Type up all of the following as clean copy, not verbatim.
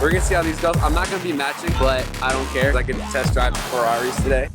We're gonna see how these go. I'm not gonna be matching, but I don't care. I get to test drive the Ferraris today.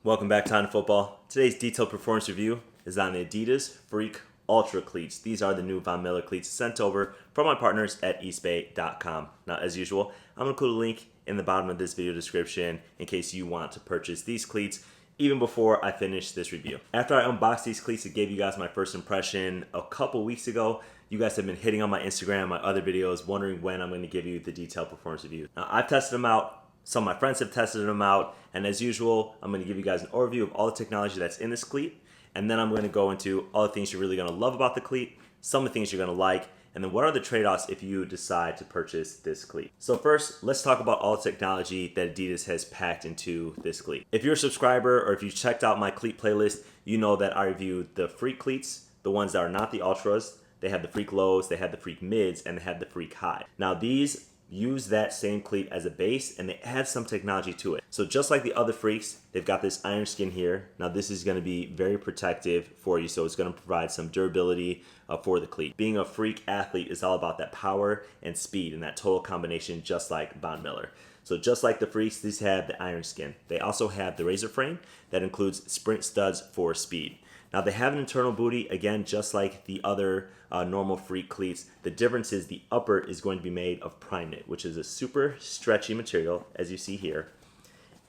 Welcome back to Time Football. Today's detailed performance review is on the Adidas Freak Ultra Cleats. These are the new Von Miller cleats sent over from my partners at eastbay.com. Now, as usual, I'm going to include a link in the bottom of this video description in case you want to purchase these cleats even before I finish this review. After I unboxed these cleats and gave you guys my first impression a couple weeks ago, you guys have been hitting on my Instagram, my other videos, wondering when I'm going to give you the detailed performance review. Now, I've tested them out. Some of my friends have tested them out. And as usual, I'm going to give you guys an overview of all the technology that's in this cleat. And then I'm going to go into all the things you're really going to love about the cleat, some of the things you're going to like, and then what are the trade-offs if you decide to purchase this cleat. So first, let's talk about all the technology that Adidas has packed into this cleat. If you're a subscriber or if you checked out my cleat playlist, you know that I reviewed the Freak cleats, the ones that are not the Ultras. They have the Freak lows, they have the Freak mids, and they have the Freak high. Now these use that same cleat as a base and they add some technology to it. So just like the other Freaks, they've got this iron skin here. Now this is going to be very protective for you, so it's going to provide some durability for the cleat. Being a Freak athlete is all about that power and speed and that total combination, just like Von Miller. So just like the Freaks, these have the iron skin. They also have the razor frame that includes sprint studs for speed. Now they have an internal booty, again, just like the other normal Freak cleats. The difference is the upper is going to be made of prime knit, which is a super stretchy material, as you see here,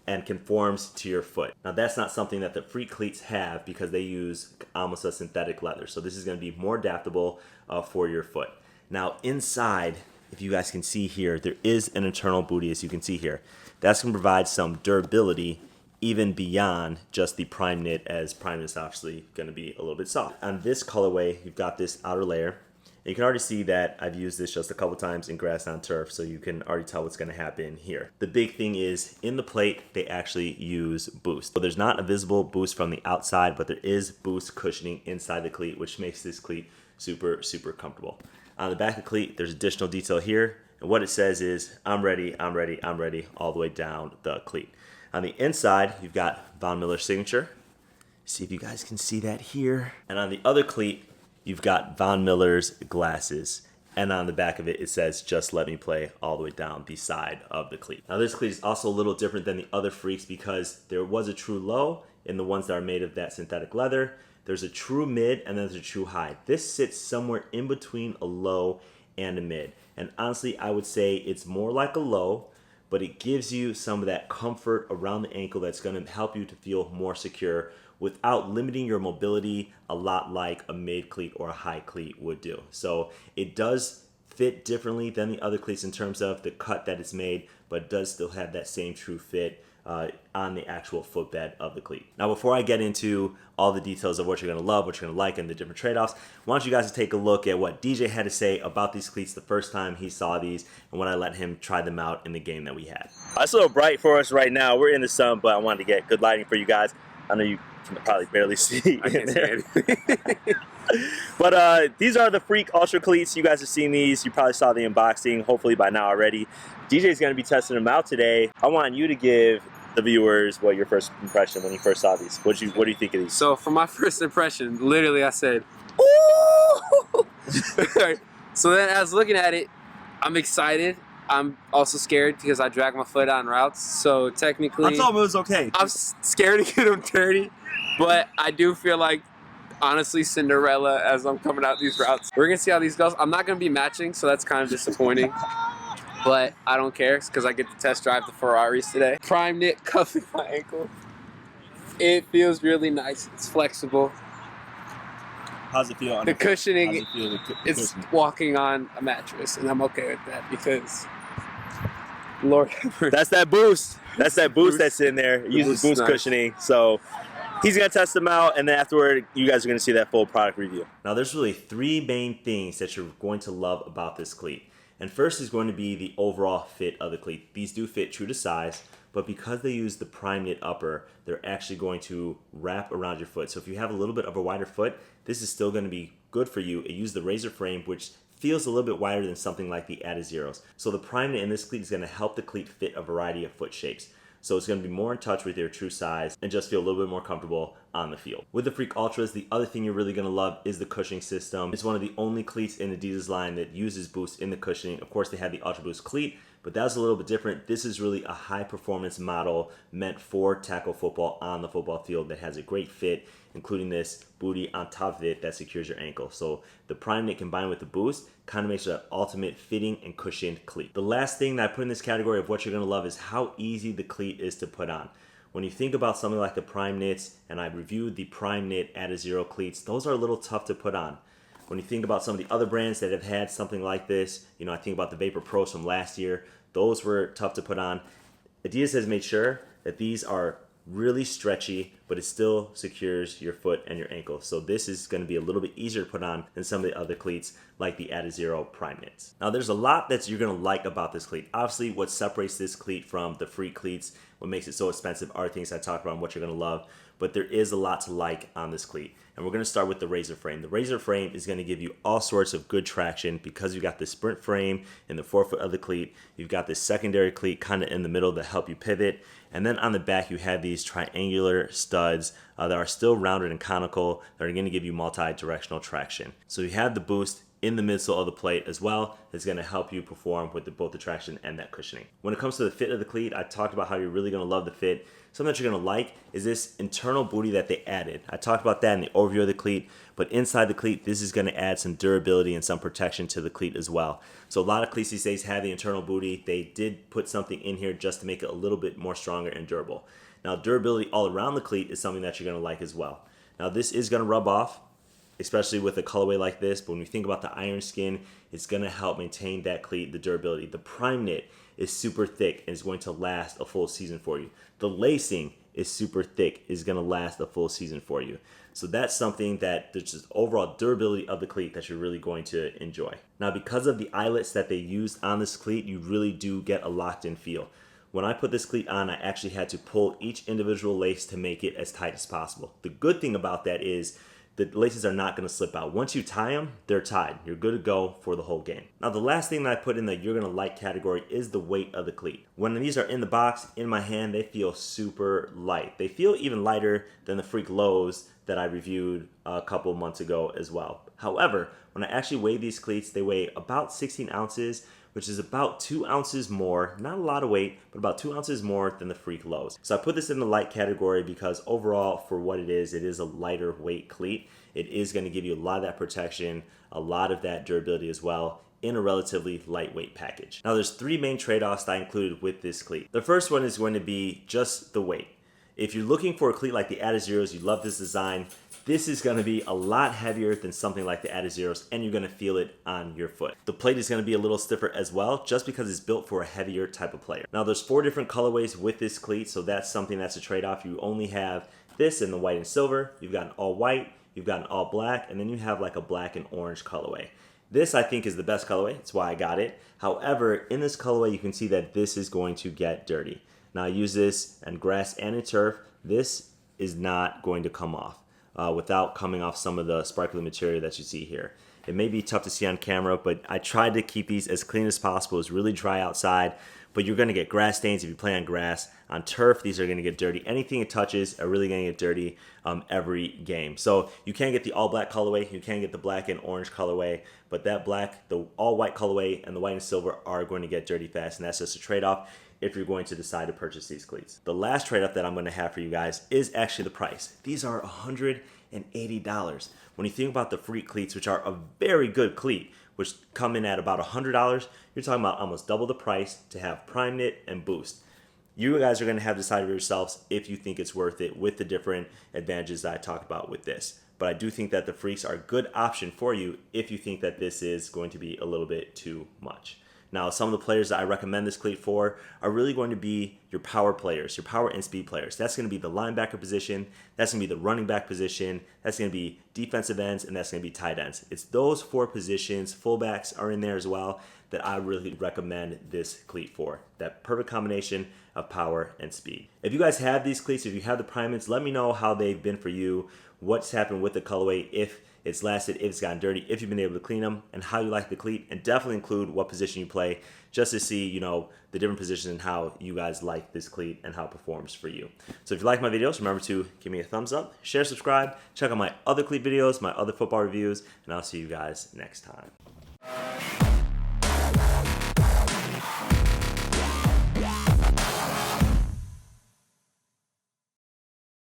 and conforms to your foot. Now that's not something that the Freak cleats have because they use almost a synthetic leather. So this is going to be more adaptable for your foot. Now inside, if you guys can see here, there is an internal booty, as you can see here. That's going to provide some durability even beyond just the prime knit, as prime is obviously going to be a little bit soft. On this colorway, you've got this outer layer. And you can already see that I've used this just a couple times in grass on turf, so you can already tell what's going to happen here. The big thing is, in the plate, they actually use boost. So there's not a visible boost from the outside, but there is boost cushioning inside the cleat, which makes this cleat super, super comfortable. On the back of the cleat, there's additional detail here. And what it says is, I'm ready, I'm ready, I'm ready, all the way down the cleat. On the inside, you've got Von Miller's signature. See if you guys can see that here. And on the other cleat, you've got Von Miller's glasses. And on the back of it, it says, just let me play, all the way down the side of the cleat. Now this cleat is also a little different than the other Freaks because there was a true low in the ones that are made of that synthetic leather. There's a true mid and then there's a true high. This sits somewhere in between a low and a mid. And honestly, I would say it's more like a low, but it gives you some of that comfort around the ankle that's going to help you to feel more secure without limiting your mobility a lot like a mid cleat or a high cleat would do. So it does fit differently than the other cleats in terms of the cut that it's made, but it does still have that same true fit on the actual footbed of the cleat. Now, before I get into all the details of what you're going to love, what you're going to like, and the different trade-offs, I want you guys to take a look at what DJ had to say about these cleats the first time he saw these and when I let him try them out in the game that we had. It's a little bright for us right now. We're in the sun, but I wanted to get good lighting for you guys. I know you can probably barely see. I can't see anything. But these are the Freak Ultra Cleats. You guys have seen these. You probably saw the unboxing, hopefully by now already. DJ's going to be testing them out today. I want you to give the viewers what your first impression when you first saw these. What do you think of these? So for my first impression, literally I said, ooh! So then as looking at it, I'm excited. I'm also scared because I drag my foot on routes. So technically, I thought it was okay. I'm scared to get them dirty, but I do feel like, honestly, Cinderella as I'm coming out these routes. We're gonna see how these go. I'm not gonna be matching, so that's kind of disappointing. But I don't care because I get to test drive the Ferraris today. Prime knit cuffing my ankle. It feels really nice. It's flexible. How's it feel? The cushioning, it's walking on a mattress, and I'm okay with that because, Lord have mercy. That's that boost. That's that boost that's in there. It uses boost cushioning. So he's going to test them out, and then afterward, you guys are going to see that full product review. Now, there's really three main things that you're going to love about this cleat. And first is going to be the overall fit of the cleat. These do fit true to size, but because they use the prime knit upper, they're actually going to wrap around your foot. So if you have a little bit of a wider foot, this is still going to be good for you. It uses the razor frame, which feels a little bit wider than something like the Adidas Zeros. So the prime knit in this cleat is going to help the cleat fit a variety of foot shapes. So it's going to be more in touch with your true size and just feel a little bit more comfortable on the field. With the Freak Ultras, the other thing you're really going to love is the cushioning system. It's one of the only cleats in Adidas line that uses boost in the cushioning. Of course, they have the Ultra Boost cleat, but that's a little bit different. This is really a high performance model meant for tackle football on the football field that has a great fit, including this booty on top of it that secures your ankle. So the Prime Knit combined with the boost kind of makes it an ultimate fitting and cushioned cleat. The last thing that I put in this category of what you're going to love is how easy the cleat is to put on. When you think about something like the Prime Knits, and I reviewed the Prime Knit Adizero cleats, those are a little tough to put on. When you think about some of the other brands that have had something like this, I think about the Vapor Pros from last year, those were tough to put on. Adidas has made sure that these are really stretchy, but it still secures your foot and your ankle. So this is going to be a little bit easier to put on than some of the other cleats like the Adizero Prime Knits. Now there's a lot that you're going to like about this cleat. Obviously what separates this cleat from the Freak cleats, what makes it so expensive are things I talked about and what you're going to love, but there is a lot to like on this cleat. And we're going to start with the Razor frame. The Razor frame is going to give you all sorts of good traction because you've got the sprint frame in the forefoot of the cleat. You've got this secondary cleat kind of in the middle to help you pivot. And then on the back, you have these triangular studs that are still rounded and conical that are going to give you multi-directional traction. So you have the boost in the midsole of the plate as well. It's going to help you perform with both the traction and that cushioning. When it comes to the fit of the cleat, I talked about how you're really going to love the fit. Something that you're going to like is this internal booty that they added. I talked about that in the overview of the cleat, but inside the cleat, this is going to add some durability and some protection to the cleat as well. So a lot of cleats these days have the internal booty. They did put something in here just to make it a little bit more stronger and durable. Now durability all around the cleat is something that you're going to like as well. Now this is going to rub off, especially with a colorway like this, but when you think about the iron skin, it's going to help maintain that cleat, the durability. The Prime Knit is super thick and is going to last a full season for you. The lacing is super thick, is going to last a full season for you. So that's something that there's just overall durability of the cleat that you're really going to enjoy. Now because of the eyelets that they used on this cleat, you really do get a locked in feel. When I put this cleat on, I actually had to pull each individual lace to make it as tight as possible. The good thing about that is the laces are not going to slip out. Once you tie them, they're tied. You're good to go for the whole game. Now, the last thing that I put in the you're going to like category is the weight of the cleat. When these are in the box, in my hand, they feel super light. They feel even lighter than the Freak Lows that I reviewed a couple months ago as well. However, when I actually weigh these cleats, they weigh about 16 ounces, which is about 2 ounces more, not a lot of weight, but about 2 ounces more than the Freak Lows. So I put this in the light category because overall, for what it is a lighter weight cleat. It is going to give you a lot of that protection, a lot of that durability as well, in a relatively lightweight package. Now there's 3 main trade-offs that I included with this cleat. The first one is going to be just the weight. If you're looking for a cleat like the Adizeros, you love this design, this is going to be a lot heavier than something like the Adizeros, and you're going to feel it on your foot. The plate is going to be a little stiffer as well, just because it's built for a heavier type of player. Now there's 4 different colorways with this cleat, so that's something that's a trade-off. You only have this in the white and silver, you've got an all white, you've got an all black, and then you have like a black and orange colorway. This I think is the best colorway, that's why I got it. However, in this colorway you can see that this is going to get dirty. Now I use this in grass and in turf. This is not going to come off without coming off some of the sparkly material that you see here. It may be tough to see on camera, but I tried to keep these as clean as possible. It's really dry outside, but you're going to get grass stains if you play on grass. On turf, these are going to get dirty. Anything it touches are really going to get dirty every game. So you can get the all black colorway, you can get the black and orange colorway, but that black, the all white colorway, and the white and silver are going to get dirty fast, and that's just a trade-off if you're going to decide to purchase these cleats. The last trade-off that I'm going to have for you guys is actually the price. These are $180. When you think about the Freak cleats, which are a very good cleat, which come in at about $100, you're talking about almost double the price to have Prime Knit and Boost. You guys are going to have to decide for yourselves if you think it's worth it with the different advantages that I talked about with this. But I do think that the Freaks are a good option for you if you think that this is going to be a little bit too much. Now, some of the players that I recommend this cleat for are really going to be your power players, your power and speed players. That's going to be the linebacker position, that's going to be the running back position, that's going to be defensive ends, and that's going to be tight ends. It's those 4 positions, fullbacks are in there as well, that I really recommend this cleat for. That perfect combination of power and speed. If you guys have these cleats, if you have the Prime Knits, let me know how they've been for you, what's happened with the colorway, if it's lasted, if it's gotten dirty, if you've been able to clean them, and how you like the cleat, and definitely include what position you play, just to see, you know, the different positions and how you guys like this cleat and how it performs for you. So if you like my videos, remember to give me a thumbs up, share, subscribe, check out my other cleat videos, my other football reviews, and I'll see you guys next time.